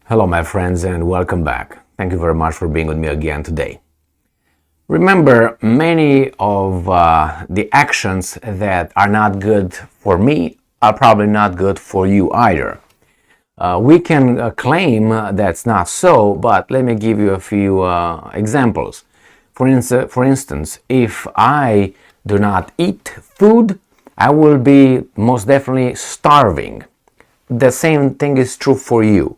Hello, my friends, and welcome back. Thank you very much for being with me again today. Remember, many of the actions that are not good for me are probably not good for you either. We can claim that's not so, but let me give you a few examples. For instance, if I do not eat food, I will be most definitely starving. The same thing is true for you.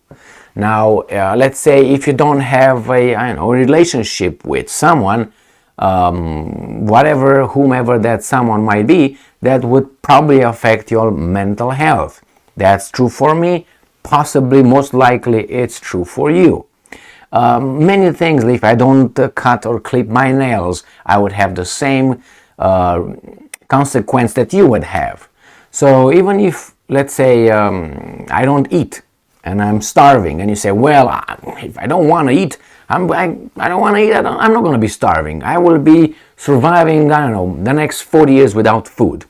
Now, let's say if you don't have a relationship with someone, whomever that someone might be, that would probably affect your mental health. That's true for me. Possibly, most likely, it's true for you. Many things, if I don't cut or clip my nails, I would have the same consequence that you would have. So even if, let's say, I don't eat, and I'm starving, and you say, well, if I don't want to eat, I don't want to eat, I'm not going to be starving. I will be surviving, the next 40 years without food.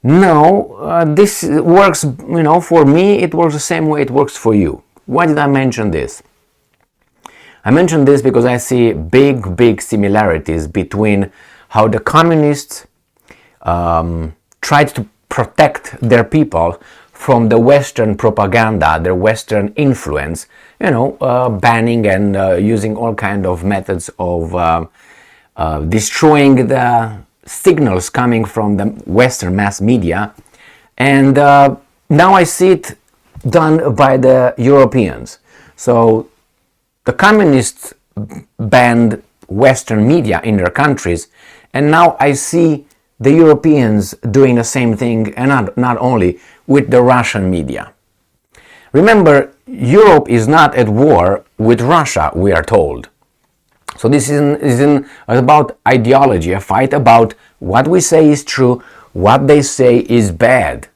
No, this works, for me, it works the same way it works for you. Why did I mention this? I mentioned this because I see big similarities between how the communists tried to protect their people from the Western propaganda, their Western influence, banning and using all kind of methods of destroying the signals coming from the Western mass media. And now I see it done by the Europeans. So the communists banned Western media in their countries, and now I see the Europeans doing the same thing, and not only with the Russian media. Remember, Europe is not at war with Russia, we are told. So this isn't about ideology, a fight about what we say is true, what they say is bad.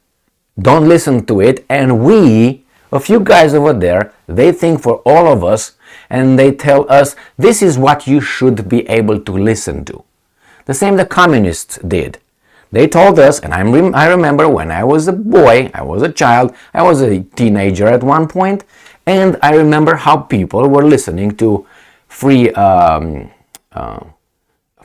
Don't listen to it, and we, a few guys over there, they think for all of us, and they tell us this is what you should be able to listen to. The same the communists did. They told us, and I remember when I was a boy, I was a child, I was a teenager at one point, and I remember how people were listening to Free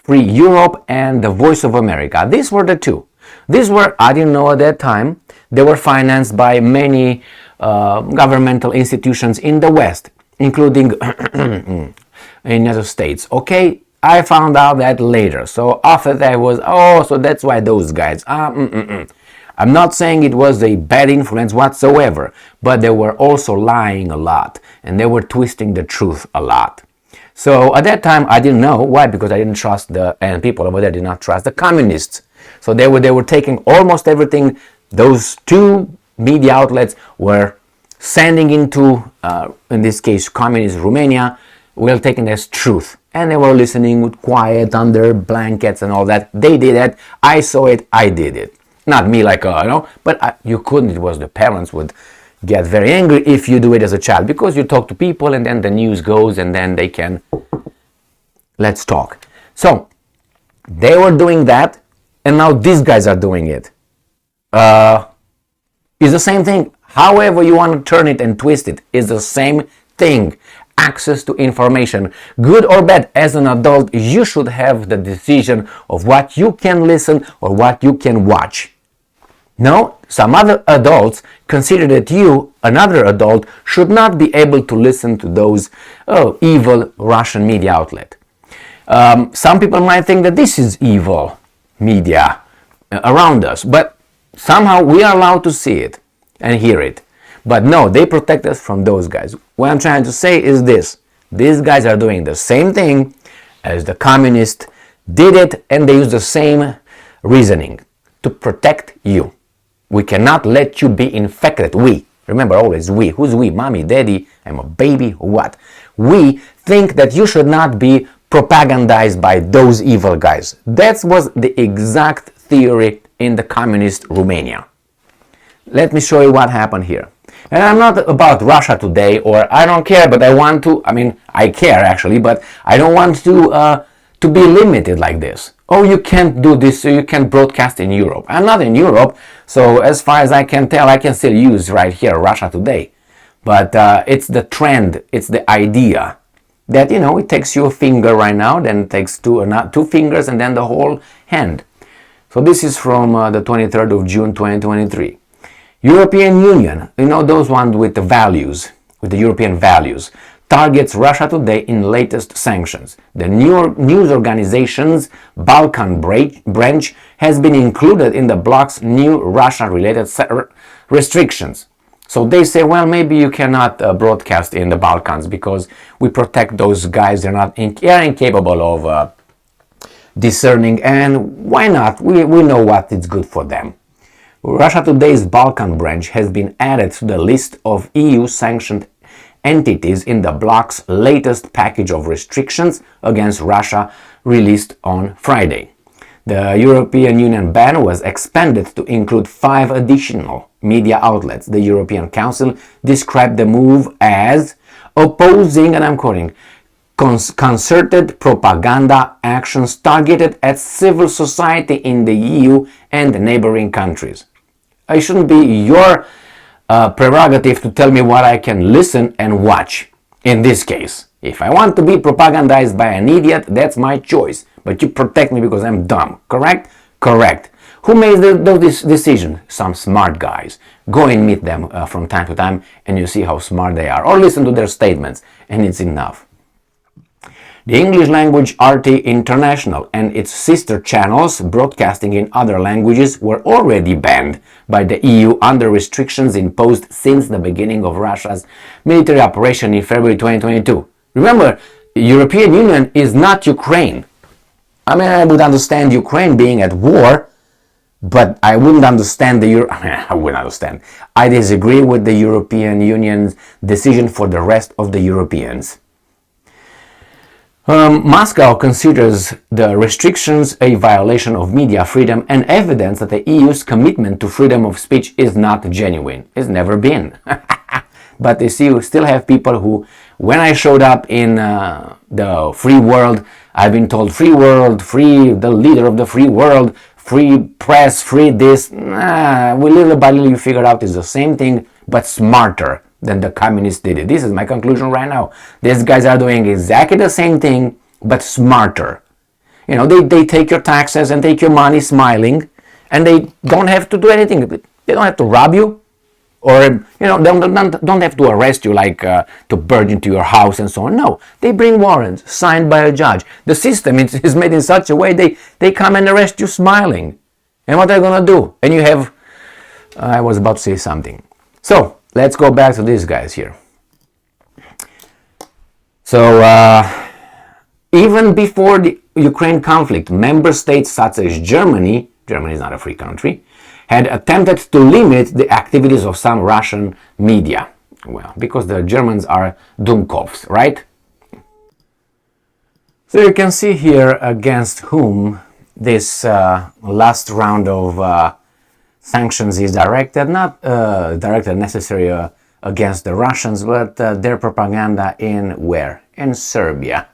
Europe and the Voice of America. These were the two. These were, I didn't know at that time, they were financed by many governmental institutions in the West, including in the United States. Okay? I found out that later. So after that was, so that's why those guys. I'm not saying it was a bad influence whatsoever, but they were also lying a lot, and they were twisting the truth a lot. So at that time I didn't know. Why? Because I didn't trust and people over there did not trust the communists. So they were taking almost everything those two media outlets were sending into, in this case, communist Romania, were taking as truth. And they were listening with quiet under blankets and all that. They did it. I saw it. I did it. Not me, but you couldn't. It was the parents would get very angry if you do it as a child, because you talk to people and then the news goes and then they can, let's talk. So they were doing that, and now these guys are doing it. It's the same thing. However you want to turn it and twist it, it's the same thing. Access to information, good or bad. As an adult, you should have the decision of what you can listen or what you can watch. No, some other adults consider that you, another adult, should not be able to listen to those evil Russian media outlet. Some people might think that this is evil media around us, but somehow we are allowed to see it and hear it. But no, they protect us from those guys. What I'm trying to say is this. These guys are doing the same thing as the communists did it, and they use the same reasoning to protect you. We cannot let you be infected. We. Remember always we. Who's we? Mommy, daddy, I'm a baby, what? We think that you should not be propagandized by those evil guys. That was the exact theory in the communist Romania. Let me show you what happened here. And I'm not about Russia today, or I don't care, but I want to, I care actually, but I don't want to be limited like this. Oh, you can't do this, so you can't broadcast in Europe. I'm not in Europe, so as far as I can tell, I can still use right here Russia Today. But it's the trend, it's the idea that, it takes you a finger right now, then it takes two fingers, and then the whole hand. So this is from the 23rd of June 2023. European Union, those ones with the values, with the European values, targets Russia today in latest sanctions. The news organization's Balkan branch has been included in the bloc's new Russia-related restrictions. So they say, well, maybe you cannot broadcast in the Balkans because we protect those guys. They're incapable of discerning, and why not? We know what is good for them. Russia Today's Balkan branch has been added to the list of EU-sanctioned entities in the bloc's latest package of restrictions against Russia released on Friday. The European Union ban was expanded to include 5 additional media outlets. The European Council described the move as opposing, and I'm quoting, concerted propaganda actions targeted at civil society in the EU and neighboring countries. It shouldn't be your prerogative to tell me what I can listen and watch. In this case, if I want to be propagandized by an idiot, that's my choice. But you protect me because I'm dumb. Correct? Correct. Who made this decision? Some smart guys. Go and meet them from time to time and you see how smart they are. Or listen to their statements and it's enough. The English language RT International and its sister channels broadcasting in other languages were already banned by the EU under restrictions imposed since the beginning of Russia's military operation in February 2022. Remember, the European Union is not Ukraine. I mean, I would understand Ukraine being at war, but I wouldn't understand I wouldn't understand. I disagree with the European Union's decision for the rest of the Europeans. Moscow considers the restrictions a violation of media freedom and evidence that the EU's commitment to freedom of speech is not genuine. It's never been. But you see, we still have people who, when I showed up in the free world, I've been told free world, free, the leader of the free world, free press, free this. We little by little you figure out it's the same thing, but smarter than the communists did it. This is my conclusion right now. These guys are doing exactly the same thing, but smarter. They take your taxes and take your money smiling, and they don't have to do anything. They don't have to rob you, or don't have to arrest you, like to burn into your house and so on. No, they bring warrants signed by a judge. The system is made in such a way they come and arrest you smiling. And what are they gonna do? And you have, I was about to say something. So let's go back to these guys here. So even before the Ukraine conflict, member states such as Germany is not a free country, had attempted to limit the activities of some Russian media. Well, because the Germans are Dummkopfs, right? So you can see here against whom this last round of sanctions is directed, not directed necessarily against the Russians, but their propaganda in where? In Serbia.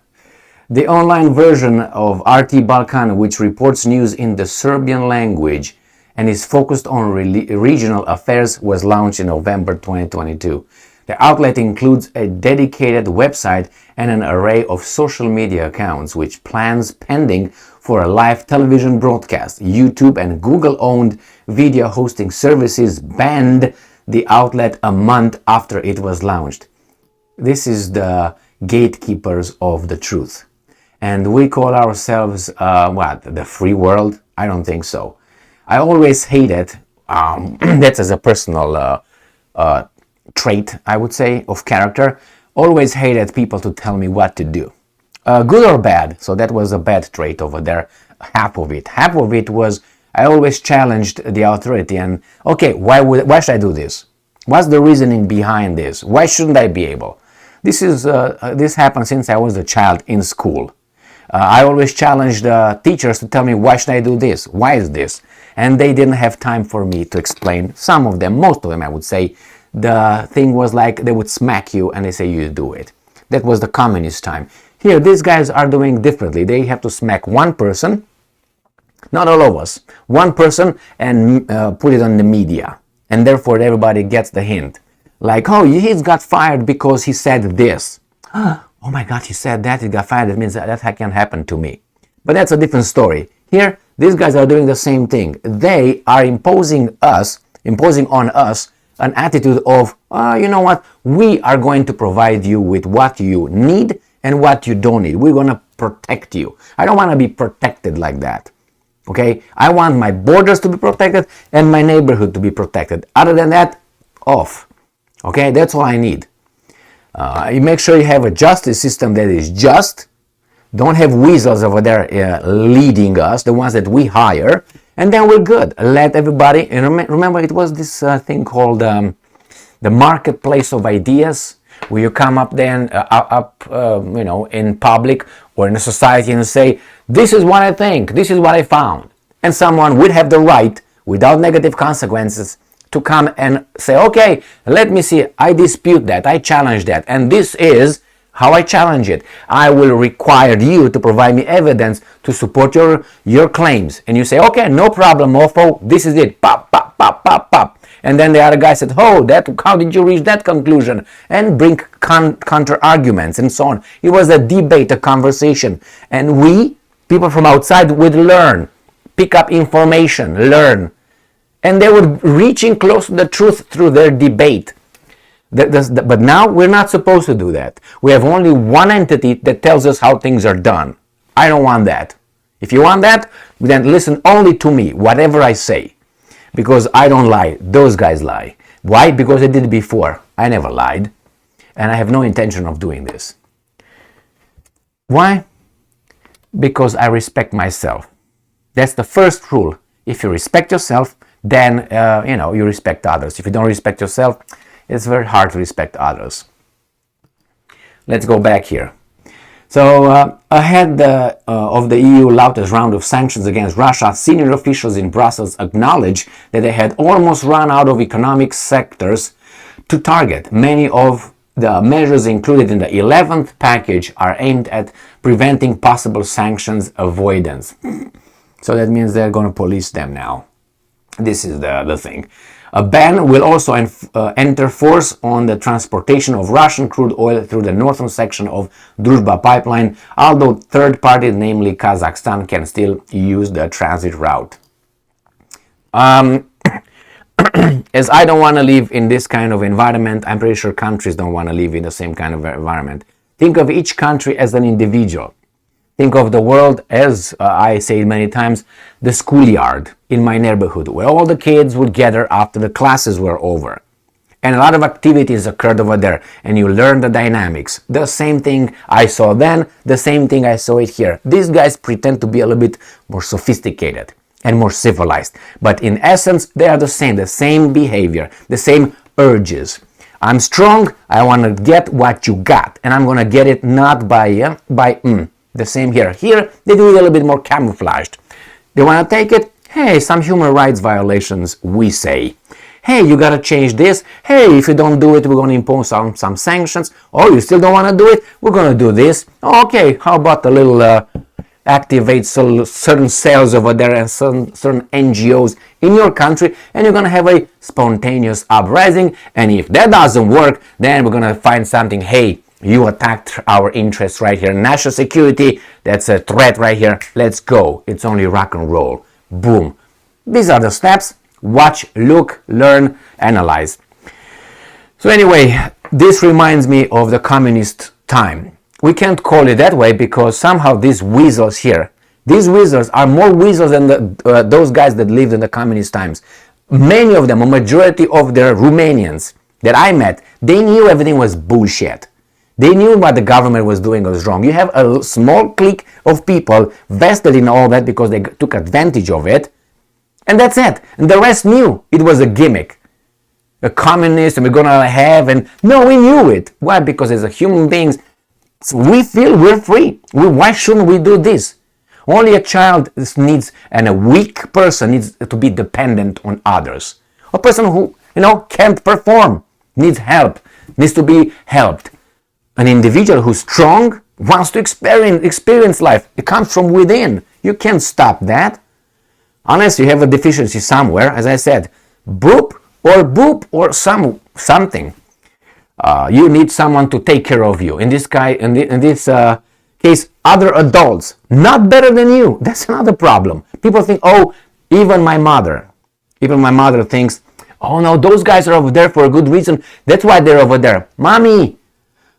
The online version of RT Balkan, which reports news in the Serbian language and is focused on regional affairs, was launched in November 2022. The outlet includes a dedicated website and an array of social media accounts, which plans pending for a live television broadcast. YouTube and Google-owned video hosting services banned the outlet a month after it was launched. This is the gatekeepers of the truth. And we call ourselves, the free world? I don't think so. I always hated, that's as a personal trait, I would say, of character, always hated people to tell me what to do. Good or bad, so that was a bad trait over there, half of it. Half of it was, I always challenged the authority and, okay, why should I do this? What's the reasoning behind this? Why shouldn't I be able? This happened since I was a child in school. I always challenged teachers to tell me, why should I do this? Why is this? And they didn't have time for me to explain. Some of them, most of them, I would say, the thing was like they would smack you and they say you do it. That was the communist time. Here, these guys are doing differently. They have to smack one person, not all of us, one person, and put it on the media. And therefore everybody gets the hint. Like, oh, he's got fired because he said this. Oh my God, he said that, he got fired. That means that can happen to me. But that's a different story. Here, these guys are doing the same thing. They are imposing on us an attitude of, you know what, we are going to provide you with what you need and what you don't need. We're going to protect you. I don't want to be protected like that. Okay? I want my borders to be protected and my neighborhood to be protected. Other than that, off. Okay? That's all I need. You make sure you have a justice system that is just. Don't have weasels over there leading us, the ones that we hire, and then we're good. Let everybody, and remember it was this thing called the marketplace of ideas, where you come up then, in public or in a society and say, this is what I think, this is what I found. And someone would have the right, without negative consequences, to come and say, okay, let me see, I dispute that, I challenge that, and this is how I challenge it. I will require you to provide me evidence to support your claims. And you say, okay, no problem, mofo, this is it, pop, pop, pop, pop, pop. And then the other guy said, oh, how did you reach that conclusion? And bring counter arguments and so on. It was a debate, a conversation. And we, people from outside, would learn, pick up information, learn. And they were reaching close to the truth through their debate. But now we're not supposed to do that. We have only one entity that tells us how things are done. I don't want that. If you want that, then listen only to me, whatever I say. Because I don't lie. Those guys lie. Why? Because they did it before. I never lied. And I have no intention of doing this. Why? Because I respect myself. That's the first rule. If you respect yourself, then you respect others. If you don't respect yourself, it's very hard to respect others. Let's go back here. So ahead of the EU latest round of sanctions against Russia, senior officials in Brussels acknowledged that they had almost run out of economic sectors to target. Many of the measures included in the 11th package are aimed at preventing possible sanctions avoidance. So that means they're going to police them now. This is the thing. A ban will also enter force on the transportation of Russian crude oil through the northern section of Druzhba pipeline, although third parties, namely Kazakhstan, can still use the transit route. As I don't want to live in this kind of environment, I'm pretty sure countries don't want to live in the same kind of environment. Think of each country as an individual. Think of the world as, I say many times, the schoolyard in my neighborhood, where all the kids would gather after the classes were over. And a lot of activities occurred over there, and you learn the dynamics. The same thing I saw then, the same thing I saw it here. These guys pretend to be a little bit more sophisticated and more civilized. But in essence, they are the same behavior, the same urges. I'm strong, I want to get what you got, and I'm going to get it not by The same here. Here, they do it a little bit more camouflaged. They want to take it, hey, some human rights violations, we say. Hey, you got to change this. Hey, if you don't do it, we're going to impose some sanctions. Oh, you still don't want to do it? We're going to do this. Okay, how about a little activate certain cells over there and certain NGOs in your country, and you're going to have a spontaneous uprising. And if that doesn't work, then we're going to find something, hey, you attacked our interests right here. National security, that's a threat right here. Let's go. It's only rock and roll. Boom. These are the steps. Watch, look, learn, analyze. So anyway, this reminds me of the communist time. We can't call it that way because somehow these weasels here, these weasels are more weasels than those guys that lived in the communist times. Many of them, a majority of the Romanians that I met, they knew everything was bullshit. They knew what the government was doing was wrong. You have a small clique of people vested in all that because they took advantage of it. And that's it. And the rest knew it was a gimmick. A communist and we're going to have, and no, we knew it. Why? Because as a human beings, we feel we're free. Why shouldn't we do this? Only a child needs, and a weak person needs to be dependent on others. A person who, can't perform, needs help, needs to be helped. An individual who's strong wants to experience life. It comes from within. You can't stop that. Unless you have a deficiency somewhere, as I said, boop or something. You need someone to take care of you. In this case, other adults, not better than you. That's another problem. People think, oh, even my mother thinks, oh no, those guys are over there for a good reason. That's why they're over there. Mommy,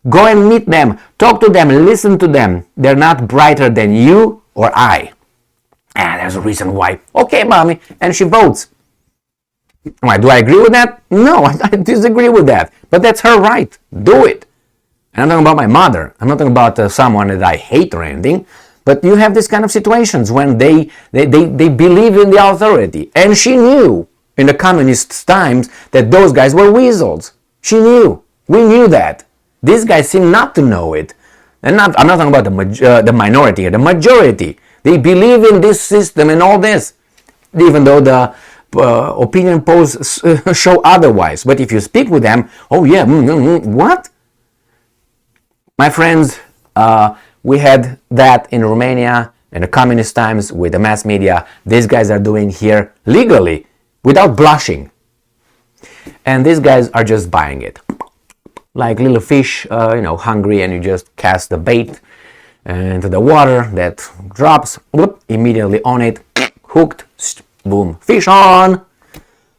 go and meet them, talk to them, listen to them. They're not brighter than you or I. There's a reason why. Okay, mommy. And she votes. Why, do I agree with that? No, I disagree with that. But that's her right. Do it. And I'm talking about my mother. I'm not talking about someone that I hate or anything. But you have this kind of situations when they believe in the authority. And she knew in the communist times that those guys were weasels. She knew. We knew that. These guys seem not to know it. And I'm not talking about the minority, the majority. They believe in this system and all this. Even though the opinion polls show otherwise. But if you speak with them, oh yeah, what? My friends, we had that in Romania in the communist times with the mass media. These guys are doing here legally without blushing. And these guys are just buying it. Like little fish, hungry, and you just cast the bait into the water that drops, whoop, immediately on it, hooked, boom, fish on.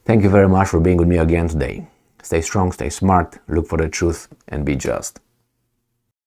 Thank you very much for being with me again today. Stay strong, stay smart, look for the truth, and be just.